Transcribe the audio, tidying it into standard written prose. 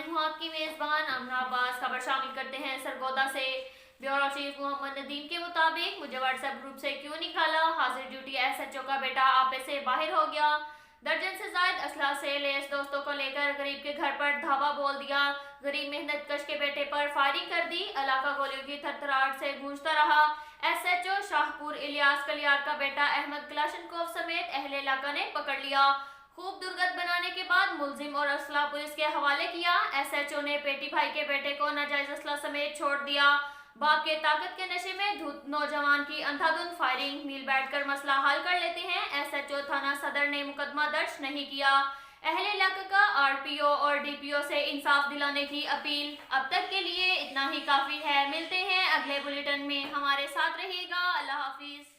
हूँ आपकी मेजबान अमना अब्बास। खबर शामिल करते हैं सरगोदा से। ब्यूरो चीफ मोहम्मद नदीम के मुताबिक मुझे व्हाट्सएप ग्रुप से क्यों निकाला, हाजिर ड्यूटी एसएचओ का बेटा आपे से बाहर हो गया। दर्जन से ज्यादा असला से लेस दोस्तों को लेकर गरीब के घर पर धावा बोल दिया। गरीब मेहनत कश के बेटे पर फायरिंग कर दी। इलाका गोलियों की थरथराहट से गूंजता रहा। एसएचओ शाहपुर इलियास कलियार का बेटा अहमद क्लाशनकोव समेत अहले इलाका ने पकड़ लिया। खूब दुर्गत बनाने के बाद मुलजिम और असला पुलिस के हवाले किया। एसएचओ ने पेटी भाई के बेटे को नाजायज असला समेत छोड़ दिया। बाप के ताकत के नशे में धुत नौजवान की अंधाधुंध फायरिंग। मिल बैठकर मसला हल कर लेते हैं। एसएचओ थाना सदर ने मुकदमा दर्ज नहीं किया। अहले इलाके का आरपीओ और डीपीओ से इंसाफ दिलाने की अपील। अब तक के लिए इतना ही काफी है। मिलते हैं अगले बुलेटिन में, हमारे साथ रहिएगा। अल्लाह हाफिज।